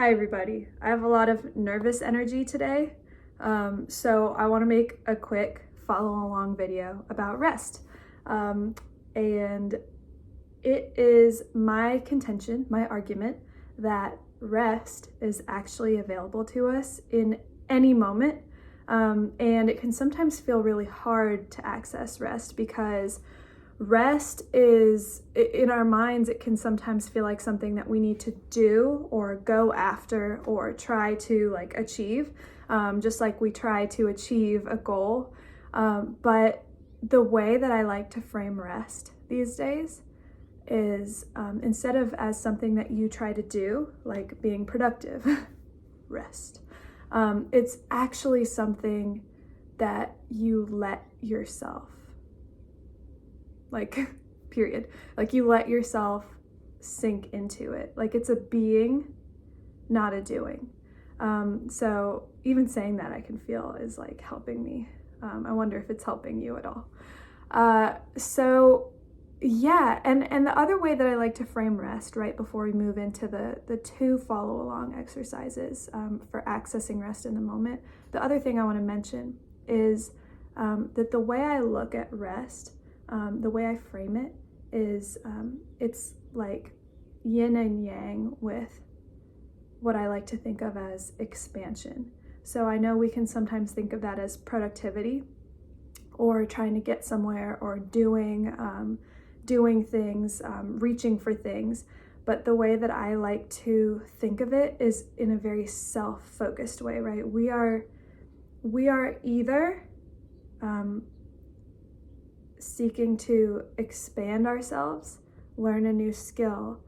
Hi everybody. I have a lot of nervous energy today, so I want to make a quick follow along video about rest. And it is my contention, my argument, that rest is actually available to us in any moment. And it can sometimes feel really hard to access rest because rest is, in our minds, it can sometimes feel like something that we need to do or go after or try to achieve, just like we try to achieve a goal. But the way that I like to frame rest these days is instead of as something that you try to do, like being productive, rest, it's actually something that you let yourself, period. You let yourself sink into it. It's a being, not a doing. So even saying that, I can feel is helping me. I wonder if it's helping you at all. So yeah, and the other way that I like to frame rest right before we move into the two follow along exercises for accessing rest in the moment, the other thing I want to mention is that the way I look at rest, the way I frame it is it's like yin and yang with what I like to think of as expansion. So I know we can sometimes think of that as productivity or trying to get somewhere or doing things, reaching for things. But the way that I like to think of it is in a very self-focused way, right? We are either seeking to expand ourselves, learn a new skill,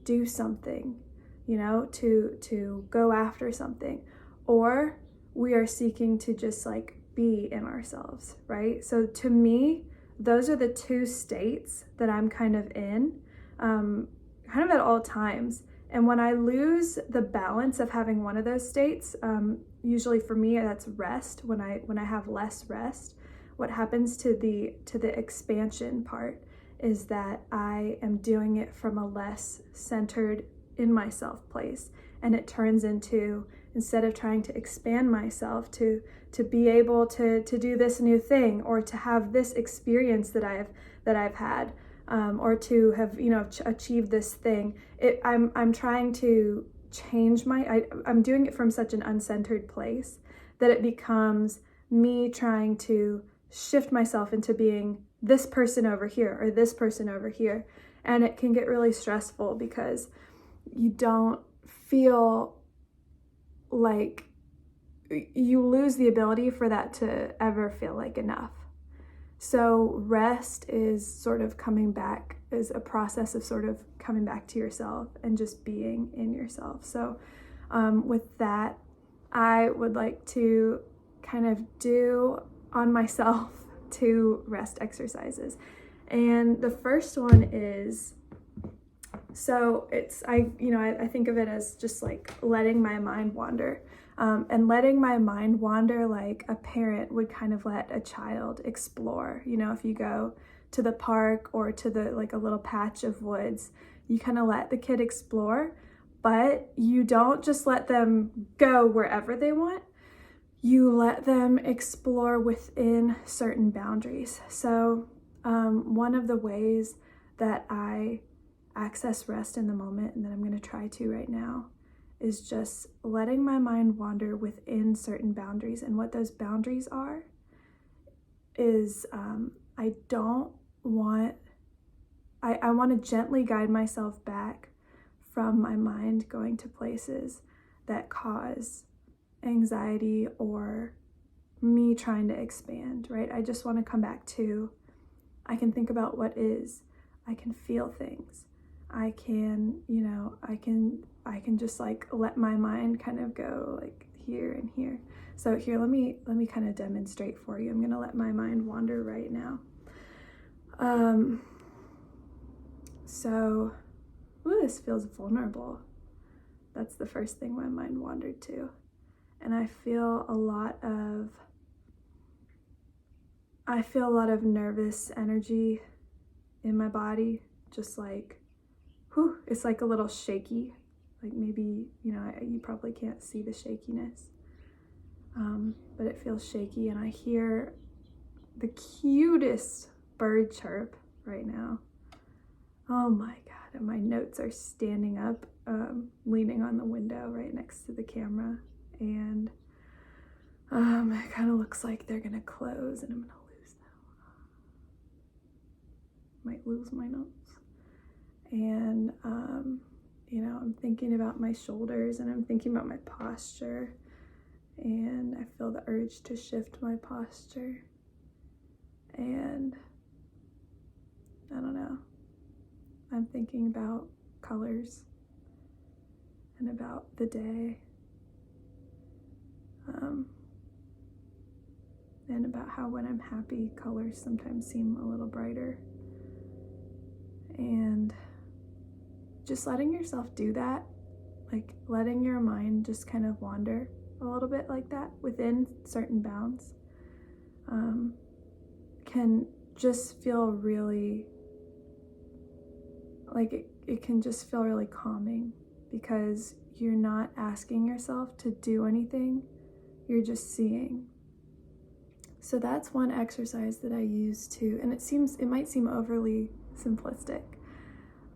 do something, to go after something, or we are seeking to just be in ourselves, right? So to me, those are the two states that I'm kind of in, kind of at all times. And when I lose the balance of having one of those states, usually for me that's rest. When I have less rest, what happens to the expansion part is that I am doing it from a less centered in myself place, and it turns into, instead of trying to expand myself to be able to do this new thing or to have this experience that I've had, or to have achieved this thing, I'm trying to change I'm doing it from such an uncentered place that it becomes me trying to shift myself into being this person over here or this person over here. And it can get really stressful because you don't feel like you lose the ability for that to ever feel like enough. So rest is sort of coming back, is a process of sort of coming back to yourself and just being in yourself. So with that, I would like to kind of do on myself 2 rest exercises. And the first one is, so it's, I think of it as just letting my mind wander. And letting my mind wander like a parent would kind of let a child explore. If you go to the park or to the a little patch of woods, you kind of let the kid explore, but you don't just let them go wherever they want. You let them explore within certain boundaries. So one of the ways that I access rest in the moment, and that I'm going to try to right now, is just letting my mind wander within certain boundaries. And what those boundaries are is I want to gently guide myself back from my mind going to places that cause anxiety or me trying to expand, right? I just want to come back to, I can think about what is, I can feel things, I can just let my mind kind of go here and here. So here, let me kind of demonstrate for you. I'm going to let my mind wander right now. So, ooh, this feels vulnerable. That's the first thing my mind wandered to. And I feel a lot of nervous energy in my body, just whew, it's a little shaky. Like maybe, you probably can't see the shakiness, but it feels shaky, and I hear the cutest bird chirp right now. Oh my God, and my notes are standing up, leaning on the window right next to the camera, and it kind of looks like they're gonna close and I'm gonna lose them. Might lose my notes. And I'm thinking about my shoulders, and I'm thinking about my posture, and I feel the urge to shift my posture, and I don't know, I'm thinking about colors and about the day, and about how when I'm happy, colors sometimes seem a little brighter. And just letting yourself do that, like letting your mind just kind of wander a little bit like that within certain bounds, can just feel really, like it can just feel really calming, because you're not asking yourself to do anything, you're just seeing. So that's one exercise that I use to, and it might seem overly simplistic,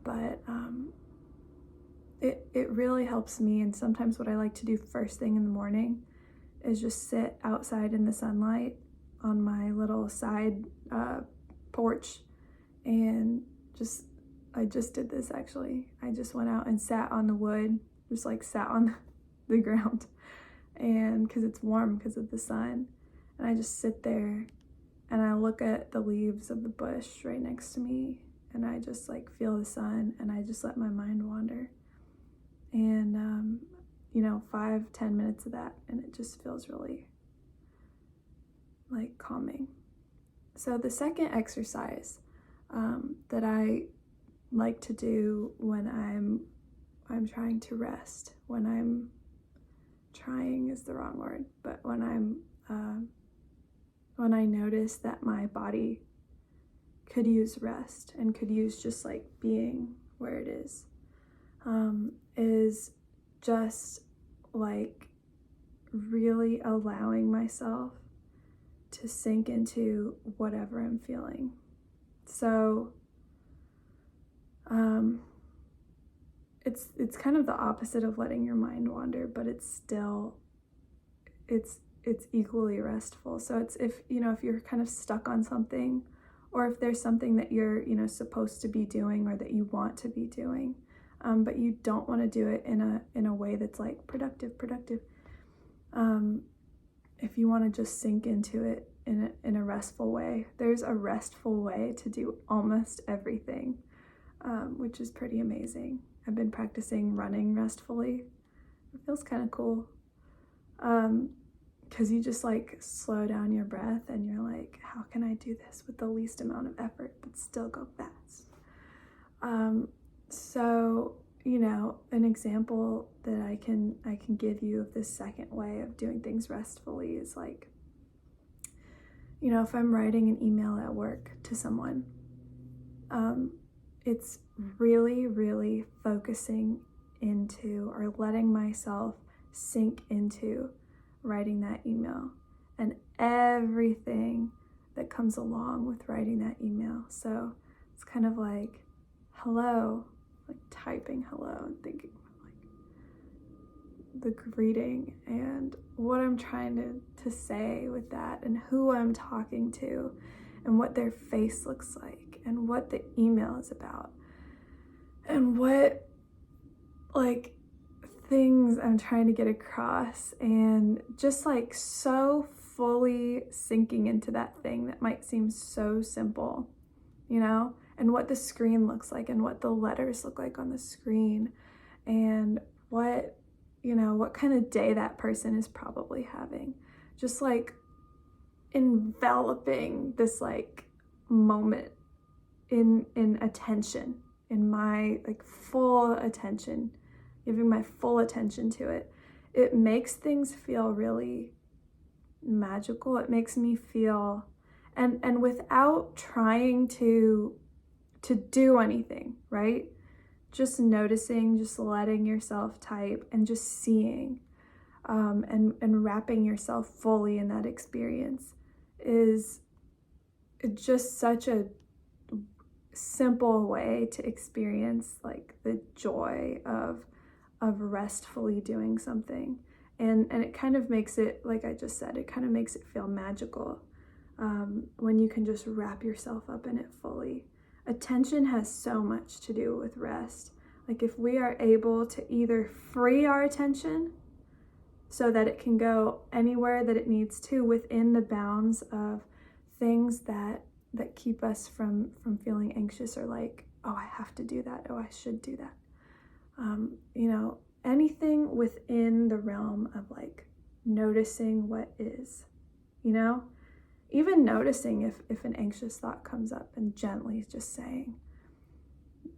but it really helps me. And sometimes what I like to do first thing in the morning is just sit outside in the sunlight on my little side porch, and I just did this actually. I just went out and sat on the wood, just like sat on the ground, and because it's warm because of the sun, and I just sit there and I look at the leaves of the bush right next to me, and I just like feel the sun, and I just let my mind wander. And 5-10 minutes of that, and it just feels really like calming. So the second exercise that I like to do when I'm trying to rest, trying is the wrong word, but when I notice that my body could use rest and could use just like being where it is just like really allowing myself to sink into whatever I'm feeling. So it's kind of the opposite of letting your mind wander, but it's equally restful. So it's if you're kind of stuck on something, or if there's something that you're supposed to be doing or that you want to be doing, but you don't want to do it in a way that's like productive. If you want to just sink into it in a restful way, there's a restful way to do almost everything, which is pretty amazing. I've been practicing running restfully. It feels kind of cool, because you just like slow down your breath, and you're like, how can I do this with the least amount of effort but still go fast? So an example that I can give you of this second way of doing things restfully is like, if I'm writing an email at work to someone, it's really, really focusing into, or letting myself sink into writing that email and everything that comes along with writing that email. So it's kind of like hello, like typing hello and thinking like the greeting and what I'm trying to say with that, and who I'm talking to, and what their face looks like, and what the email is about, and what like things I'm trying to get across, and just like so fully sinking into that thing that might seem so simple, and what the screen looks like, and what the letters look like on the screen, and what kind of day that person is probably having. Just like enveloping this like moment in attention, in my like full attention, giving my full attention to it. It makes things feel really magical. It makes me feel, and without trying to do anything, right? just noticing, just letting yourself type and just seeing, and wrapping yourself fully in that experience is just such a simple way to experience like the joy of restfully doing something. And it kind of makes it, like I just said, it kind of makes it feel magical when you can just wrap yourself up in it fully. Attention has so much to do with rest. Like if we are able to either free our attention so that it can go anywhere that it needs to within the bounds of things that keep us from feeling anxious, or like, oh, I have to do that, oh, I should do that. Anything within the realm of like noticing what is, even noticing if an anxious thought comes up and gently just saying,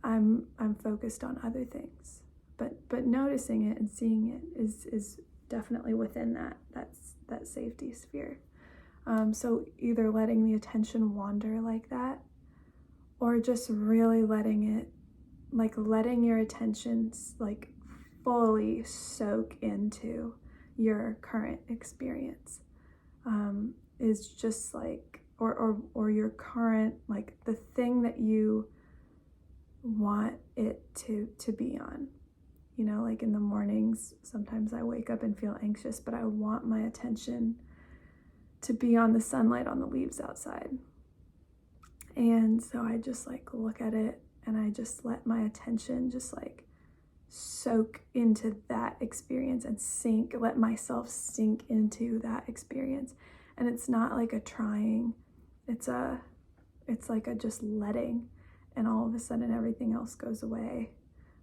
I'm focused on other things, but noticing it and seeing it is definitely within that safety sphere. So either letting the attention wander like that, or just really letting your attention like fully soak into your current experience, is just like, or your current, like the thing that you want it to be on. Like in the mornings, sometimes I wake up and feel anxious, but I want my attention to be on the sunlight on the leaves outside. And so I just like look at it and I just let my attention just like soak into that experience and let myself sink into that experience. And it's not like a trying, it's like a just letting, and all of a sudden everything else goes away.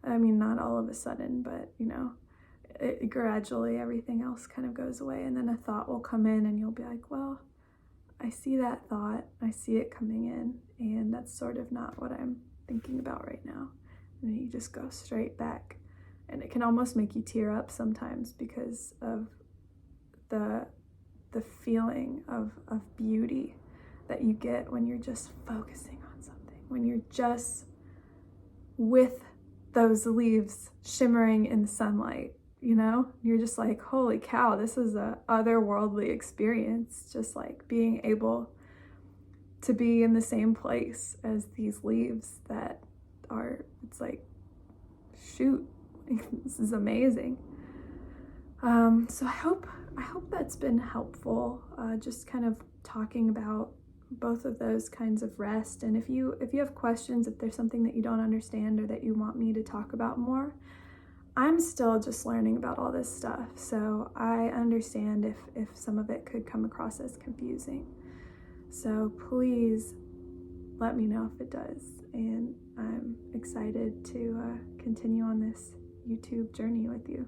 I mean, not all of a sudden, but gradually everything else kind of goes away, and then a thought will come in and you'll be like, well, I see that thought, I see it coming in, and that's sort of not what I'm thinking about right now. And then you just go straight back, and it can almost make you tear up sometimes because of the feeling of beauty that you get when you're just focusing on something, when you're just with those leaves shimmering in the sunlight. You're just like, holy cow, this is a otherworldly experience, just like being able to be in the same place as these leaves that are, it's like, shoot, this is amazing. So I hope that's been helpful, just kind of talking about both of those kinds of rest. And if you have questions, if there's something that you don't understand or that you want me to talk about more, I'm still just learning about all this stuff, so I understand if some of it could come across as confusing. So please let me know if it does, and I'm excited to continue on this YouTube journey with you.